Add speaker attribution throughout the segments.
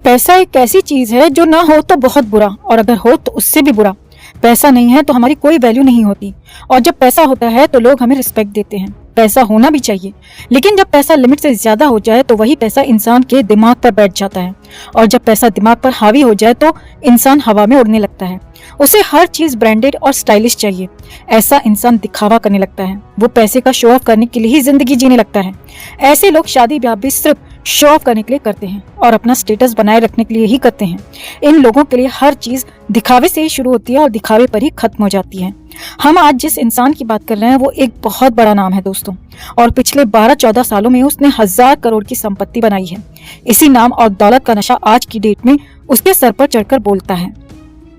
Speaker 1: पैसा एक ऐसी चीज है जो ना हो तो बहुत बुरा और अगर हो तो उससे भी बुरा। पैसा नहीं है तो हमारी कोई वैल्यू नहीं होती और जब पैसा होता है तो लोग हमें रिस्पेक्ट देते हैं। पैसा होना भी चाहिए, लेकिन जब पैसा लिमिट से ज्यादा हो जाए तो वही पैसा इंसान के दिमाग पर बैठ जाता है और जब पैसा दिमाग पर हावी हो जाए तो इंसान हवा में उड़ने लगता है। उसे हर चीज ब्रांडेड और स्टाइलिश चाहिए। ऐसा इंसान दिखावा करने लगता है, वो पैसे का शो ऑफ करने के लिए ही जिंदगी जीने लगता है। ऐसे लोग शादी ब्याह भी सिर्फ शो ऑफ करने के लिए करते हैं और अपना स्टेटस बनाए रखने के लिए ही करते हैं। इन लोगों के लिए हर चीज दिखावे से ही शुरू होती है और दिखावे पर ही खत्म हो जाती है। हम आज जिस इंसान की बात कर रहे हैं वो एक बहुत बड़ा नाम है दोस्तों, और पिछले 12-14 सालों में उसने 1000 करोड़ की संपत्ति बनाई है। इसी नाम और दौलत का नशा आज की डेट में उसके सर पर चढ़कर बोलता है।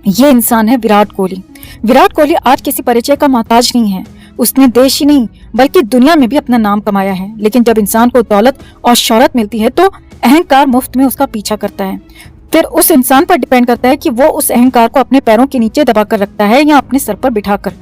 Speaker 1: ये इंसान है विराट कोहली। विराट कोहली आज किसी परिचय का मोहताज नहीं है। उसने देश ही नहीं बल्कि दुनिया में भी अपना नाम कमाया है। लेकिन जब इंसान को दौलत और शोहरत मिलती है तो अहंकार मुफ्त में उसका पीछा करता है। फिर उस इंसान पर डिपेंड करता है कि वो उस अहंकार को अपने पैरों के नीचे दबाकर रखता है या अपने सर पर बिठाकर।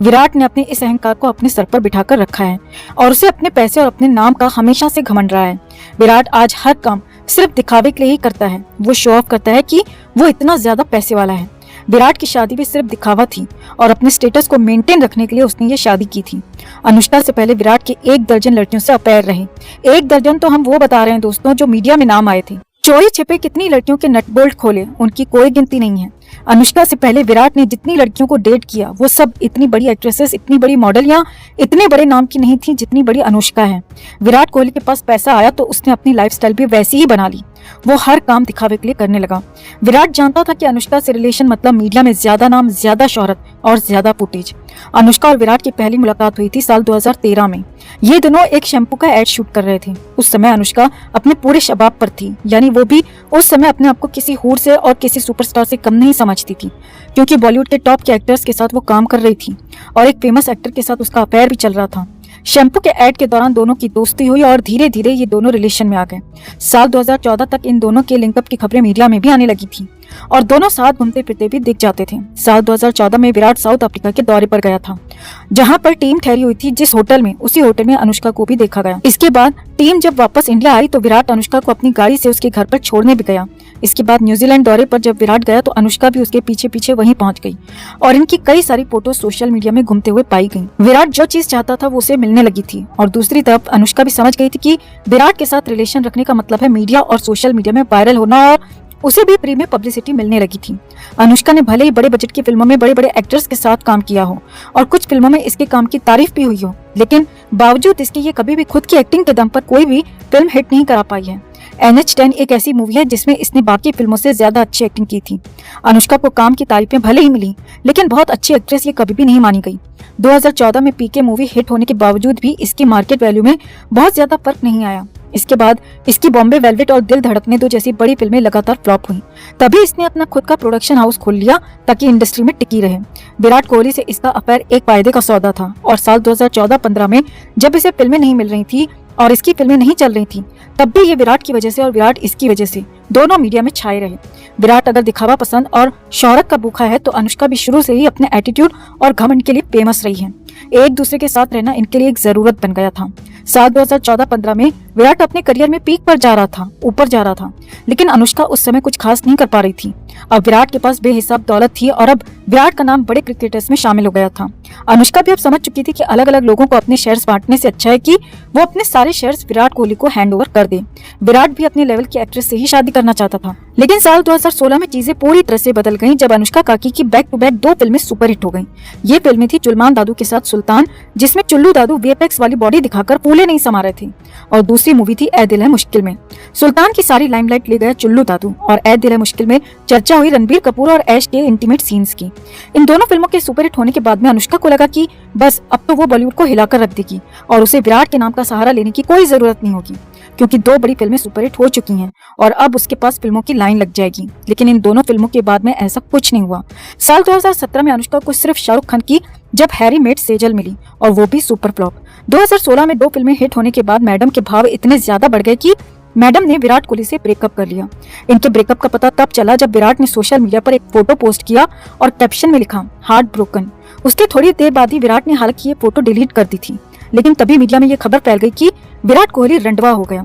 Speaker 1: विराट ने अपने इस अहंकार को अपने सर पर बिठाकर रखा है और उसे अपने पैसे और अपने नाम का हमेशा से घमंड रहा है। विराट आज हर काम सिर्फ दिखावे के लिए ही करता है। वो शो ऑफ करता है कि वो इतना ज्यादा पैसे वाला है। विराट की शादी भी सिर्फ दिखावा थी और अपने स्टेटस को मेंटेन रखने के लिए उसने ये शादी की थी। अनुष्का से पहले विराट के 1 दर्जन लड़कियों से अफेयर रहे। 1 दर्जन तो हम वो बता रहे हैं दोस्तों जो मीडिया में नाम आए थे। चोरी छिपे कितनी लड़कियों के नट बोल्ट खोले, उनकी कोई गिनती नहीं है। अनुष्का से पहले विराट ने जितनी लड़कियों को डेट किया वो सब इतनी बड़ी एक्ट्रेसेस, इतनी बड़ी मॉडल या इतने बड़े नाम की नहीं थी जितनी बड़ी अनुष्का है। विराट कोहली के पास पैसा आया तो उसने अपनी लाइफस्टाइल भी वैसी ही बना ली। वो हर काम दिखावे के लिए करने लगा। विराट जानता था कि अनुष्का से रिलेशन मतलब मीडिया में ज्यादा नाम, ज्यादा शोहरत और ज्यादा फुटेज। अनुष्का और विराट की पहली मुलाकात हुई थी साल 2013 में। ये दोनों एक शैम्पू का एड शूट कर रहे थे। उस समय अनुष्का अपने पूरे शबाब पर थी, यानी वो भी उस समय अपने आप को किसी हूर से और किसी सुपरस्टार से कम नहीं समझती थी, क्योंकि बॉलीवुड के टॉप के एक्टर्स के साथ वो काम कर रही थी और एक फेमस एक्टर के साथ उसका अफेयर भी चल रहा था। शैम्पू के एड के दौरान दोनों की दोस्ती हुई और धीरे धीरे ये दोनों रिलेशन में आ गए। साल 2014 तक इन दोनों के लिंकअप की खबरें मीडिया में भी आने लगी थी और दोनों साथ घूमते फिरते भी दिख जाते थे। साल 2014 में विराट साउथ अफ्रीका के दौरे पर गया था, जहां पर टीम ठहरी हुई थी। जिस होटल में, उसी होटल में अनुष्का को भी देखा गया। इसके बाद टीम जब वापस इंडिया आई तो विराट अनुष्का को अपनी गाड़ी से उसके घर पर छोड़ने भी गया। इसके बाद न्यूजीलैंड दौरे पर जब विराट गया तो अनुष्का भी उसके पीछे पीछे वहीं पहुंच गई और इनकी कई सारी फोटो सोशल मीडिया में घूमते हुए पाई गई। विराट जो चीज चाहता था वो उसे मिलने लगी थी और दूसरी तरफ अनुष्का भी समझ गई थी कि विराट के साथ रिलेशन रखने का मतलब है मीडिया और सोशल मीडिया में वायरल होना, और उसे भी फ्री में पब्लिसिटी मिलने लगी थी। अनुष्का ने भले ही बड़े बजट की फिल्मों में बड़े बड़े एक्टर्स के साथ काम किया हो और कुछ फिल्मों में इसके काम की तारीफ भी हुई हो, लेकिन बावजूद इसके ये कभी भी खुद की एक्टिंग के दम पर कोई भी फिल्म हिट नहीं करा पाई है। NH10 एक ऐसी मूवी है जिसमें इसने बाकी फिल्मों से ज्यादा अच्छी एक्टिंग की थी। अनुष्का को काम की तारीफें भले ही मिली, लेकिन बहुत अच्छी एक्ट्रेस ये कभी भी नहीं मानी गई। 2014 में पीके मूवी हिट होने के बावजूद भी इसकी मार्केट वैल्यू में बहुत ज्यादा फर्क नहीं आया। इसके बाद इसकी बॉम्बे वेलवेट और दिल धड़कने दो जैसी बड़ी फिल्में लगातार फ्लॉप हुई। तभी इसने अपना खुद का प्रोडक्शन हाउस खोल लिया ताकि इंडस्ट्री में टिकी रहे। विराट कोहली से इसका अफेयर एक फायदे का सौदा था और साल 2014-15 में जब इसे फिल्में नहीं मिल रही थी और इसकी फिल्में नहीं चल रही थी, तब भी ये विराट की वजह से और विराट इसकी वजह से दोनों मीडिया में छाए रहे। विराट अगर दिखावा पसंद और शोहरत का भूखा है तो अनुष्का भी शुरू से ही अपने एटीट्यूड और घमंड के लिए फेमस रही है। एक दूसरे के साथ रहना इनके लिए एक जरूरत बन गया था। साल 2014-15 में विराट अपने करियर में पीक पर जा रहा था, ऊपर जा रहा था, लेकिन अनुष्का उस समय कुछ खास नहीं कर पा रही थी। अब विराट के पास बेहिसाब दौलत थी और अब विराट का नाम बड़े क्रिकेटर्स में शामिल हो गया था। अनुष्का भी अब समझ चुकी थी कि अलग अलग लोगों को अपने शेयर्स बांटने से अच्छा है कि वो अपने सारे शेयर्स विराट कोहली को हैंड ओवर कर दे। विराट भी अपने लेवल की एक्ट्रेस से ही शादी करना चाहता था, लेकिन साल 2016 में चीजें पूरी तरह से बदल गईं जब अनुष्का काकी की बैक टू बैक 2 फिल्में सुपरहिट हो गईं। ये फिल्में थी जुलमान दादू के साथ सुल्तान, जिसमें चुल्लू दादू वीएफएक्स वाली बॉडी दिखाकर फूले नहीं समा रहे थे, और दूसरी मूवी थी ए दिल है मुश्किल में। सुल्तान की सारी लाइमलाइट ले गया चुल्लू दादू और ए दिल है मुश्किल में चर्चा हुई रणबीर कपूर और ऐश के इंटीमेट सीन्स की। इन दोनों फिल्मों के सुपरहिट होने के बाद में अनुष्का को लगा कि बस अब तो वो बॉलीवुड को हिलाकर रख देगी और उसे विराट के नाम का सहारा लेने की कोई जरूरत नहीं होगी, क्योंकि 2 बड़ी फिल्में सुपरहिट हो चुकी हैं और अब उसके पास फिल्मों की लाइन लग जाएगी। लेकिन इन दोनों फिल्मों के बाद में ऐसा कुछ नहीं हुआ। साल 2017 में अनुष्का को सिर्फ शाहरुख खान की जब हैरी मेट सेजल मिली और वो भी सुपर फ्लॉप। 2016 में 2 फिल्में हिट होने के बाद मैडम के भाव इतने ज्यादा बढ़ गए कि मैडम ने विराट कोहली से ब्रेकअप कर लिया। इनके ब्रेकअप का पता तब चला जब विराट ने सोशल मीडिया पर एक फोटो पोस्ट किया और कैप्शन में लिखा हार्ट ब्रोकन। उसके थोड़ी देर बाद ही विराट ने हालांकि ये फोटो डिलीट कर दी थी, लेकिन तभी मीडिया में ये खबर फैल गई कि विराट कोहली रंडवा हो गया।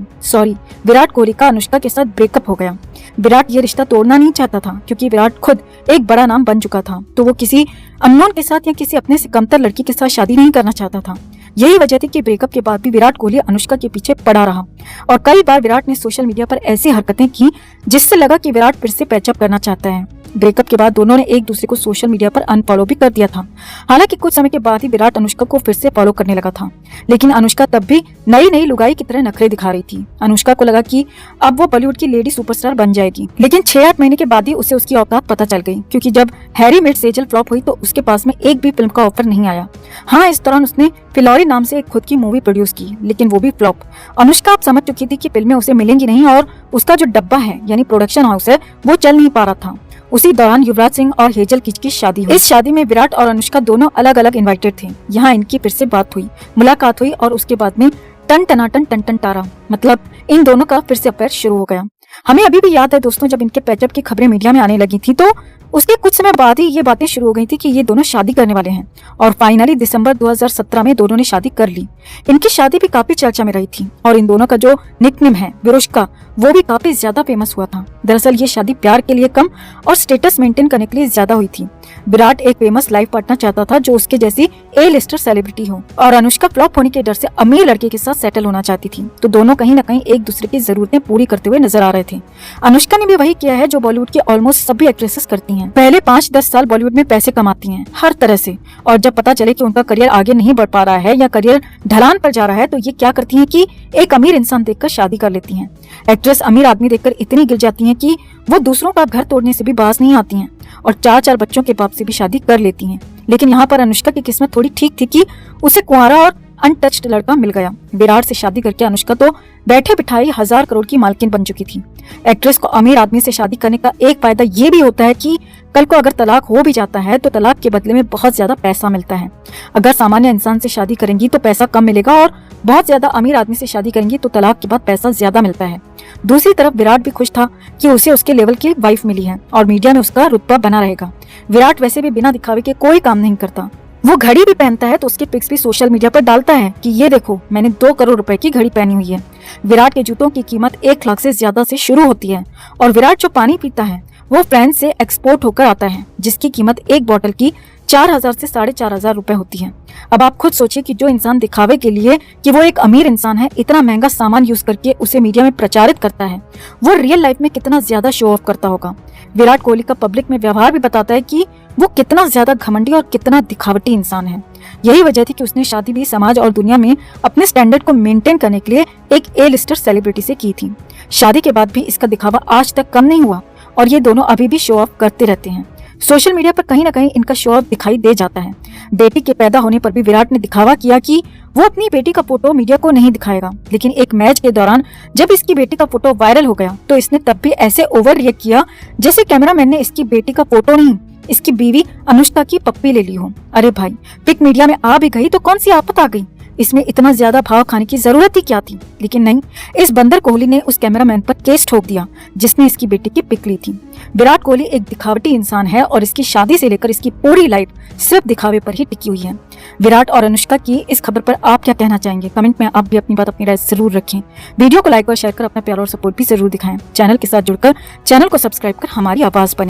Speaker 1: विराट कोहली का अनुष्का के साथ ब्रेकअप हो गया। विराट ये रिश्ता तोड़ना नहीं चाहता था क्योंकि विराट खुद एक बड़ा नाम बन चुका था, तो वो किसी अननोन के साथ या किसी अपने से कमतर लड़की के साथ शादी नहीं करना चाहता था। यही वजह थी कि ब्रेकअप के बाद भी विराट कोहली अनुष्का के पीछे पड़ा रहा और कई बार विराट ने सोशल मीडिया पर ऐसी हरकतें की जिससे लगा कि विराट फिर से पैचअप करना चाहता है। ब्रेकअप के बाद दोनों ने एक दूसरे को सोशल मीडिया पर अनफॉलो भी कर दिया था। हालांकि कुछ समय के बाद ही विराट अनुष्का को फिर से फॉलो करने लगा था, लेकिन अनुष्का तब भी नई लुगाई की तरह नखरे दिखा रही थी। अनुष्का को लगा कि अब वो बॉलीवुड की लेडी सुपरस्टार बन जाएगी, लेकिन 6-8 महीने के बाद ही उसे उसकी औकात पता चल गई, क्योंकि जब हैरी मेट सेजल फ्लॉप हुई तो उसके पास में एक भी फिल्म का ऑफर नहीं आया। हाँ, इस दौरान उसने फिलौरी नाम से एक खुद की मूवी प्रोड्यूस की, लेकिन वो भी फ्लॉप। अनुष्का अब समझ चुकी थी कि फिल्में उसे मिलेंगी नहीं और उसका जो डब्बा है यानी प्रोडक्शन हाउस है वो चल नहीं पा रहा था। उसी दौरान युवराज सिंह और हेजल कीच की शादी हुई। इस शादी में विराट और अनुष्का दोनों अलग अलग इनवाइटेड थे। यहाँ इनकी फिर से बात हुई, मुलाकात हुई और उसके बाद में टन टन टारा, मतलब इन दोनों का फिर से अफेयर शुरू हो गया। हमें अभी भी याद है दोस्तों, जब इनके पैचअप की खबरें मीडिया में आने लगी थी तो उसके कुछ समय बाद ही ये बातें शुरू हो गई थी कि ये दोनों शादी करने वाले हैं और फाइनली दिसंबर 2017 में दोनों ने शादी कर ली। इनकी शादी भी काफी चर्चा में रही थी और इन दोनों का जो निकनेम है विरुष्का, वो भी काफी ज्यादा फेमस हुआ था। दरअसल ये शादी प्यार के लिए कम और स्टेटस मेंटेन करने के लिए ज्यादा हुई थी। विराट एक फेमस लाइफ पार्टनर चाहता था जो उसके जैसी A-लिस्टर सेलिब्रिटी हो और अनुष्का फ्लॉप होने के डर से अमीर लड़के के साथ सेटल होना चाहती थी। तो दोनों कहीं न कहीं एक दूसरे की जरूरतें पूरी करते हुए नजर आ रहे थे। अनुष्का ने भी वही किया है जो बॉलीवुड की ऑलमोस्ट सभी एक्ट्रेसेस करती हैं। पहले 5-10 साल बॉलीवुड में पैसे कमाती हैं हर तरह से, और जब पता चले कि उनका करियर आगे नहीं बढ़ पा रहा है या करियर ढलान पर जा रहा है तो ये क्या करती हैं कि एक अमीर इंसान देखकर शादी कर लेती हैं। एक्ट्रेस अमीर आदमी देखकर इतनी गिर जाती हैं कि वो दूसरों का घर तोड़ने से भी बाज नहीं आती हैं और 4-4 बच्चों के बाप से भी शादी कर लेती हैं। लेकिन यहाँ पर अनुष्का की किस्मत थोड़ी ठीक थी कि उसे कुंवारा और अनटच्ड लड़का मिल गया। विराट से शादी करके अनुष्का तो बैठे बिठाई 1000 करोड़ की मालकिन बन चुकी थी। एक्ट्रेस को अमीर आदमी से शादी करने का एक फायदा ये भी होता है कि कल को अगर तलाक हो भी जाता है तो तलाक के बदले में बहुत ज्यादा पैसा मिलता है। अगर सामान्य इंसान से शादी करेंगी तो पैसा कम मिलेगा और बहुत ज्यादा अमीर आदमी से शादी करेंगी तो तलाक के बाद पैसा ज्यादा मिलता है। दूसरी तरफ विराट भी खुश था कि उसे उसके लेवल की वाइफ मिली है और मीडिया में उसका रुतबा बना रहेगा। विराट वैसे भी बिना दिखावे के कोई काम नहीं करता। वो घड़ी भी पहनता है तो उसके पिक्स भी सोशल मीडिया पर डालता है कि ये देखो मैंने 2 करोड़ रुपए की घड़ी पहनी हुई है। विराट के जूतों की कीमत 1 लाख से ज्यादा से शुरू होती है और विराट जो पानी पीता है वो फ्रांस से एक्सपोर्ट होकर आता है, जिसकी कीमत एक बोतल की 4000 से 4500 रुपए होती है। अब आप खुद सोचिए कि जो इंसान दिखावे के लिए कि वो एक अमीर इंसान है इतना महंगा सामान यूज करके उसे मीडिया में प्रचारित करता है, वो रियल लाइफ में कितना ज्यादा शो ऑफ करता होगा। विराट कोहली का पब्लिक में व्यवहार भी बताता है कि वो कितना ज्यादा घमंडी और कितना दिखावटी इंसान है। यही वजह थी कि उसने शादी भी समाज और दुनिया में अपने स्टैंडर्ड को मेंटेन करने के लिए एक A-लिस्टर सेलिब्रिटी से की थी। शादी के बाद भी इसका दिखावा आज तक कम नहीं हुआ और ये दोनों अभी भी शो ऑफ करते रहते हैं। सोशल मीडिया पर कहीं न कहीं इनका शो ऑफ दिखाई दे जाता है। बेटी के पैदा होने पर भी विराट ने दिखावा किया कि वो अपनी बेटी का फोटो मीडिया को नहीं दिखाएगा, लेकिन एक मैच के दौरान जब इसकी बेटी का फोटो वायरल हो गया तो इसने तब भी ऐसे ओवर रिएक्ट किया जैसे कैमरामैन ने इसकी बेटी का फोटो नहीं, इसकी बीवी अनुष्का की पप्पी ले ली हो। अरे भाई, पिक मीडिया में आ भी गई तो कौन सी आफत आ गई, इसमें इतना ज्यादा भाव खाने की जरूरत ही क्या थी। लेकिन नहीं, इस बंदर कोहली ने उस कैमरामैन पर केस ठोक दिया जिसने इसकी बेटी की पिक ली थी। विराट कोहली एक दिखावटी इंसान है और इसकी शादी से लेकर इसकी पूरी लाइफ सिर्फ दिखावे पर ही टिकी हुई है। विराट और अनुष्का की इस खबर पर आप क्या कहना चाहेंगे? कमेंट में आप भी अपनी बात, अपनी राय जरूर रखें। वीडियो को लाइक और शेयर कर अपना प्यार और सपोर्ट भी जरूर दिखाएं। चैनल के साथ जुड़कर चैनल को सब्सक्राइब कर हमारी आवाज बने।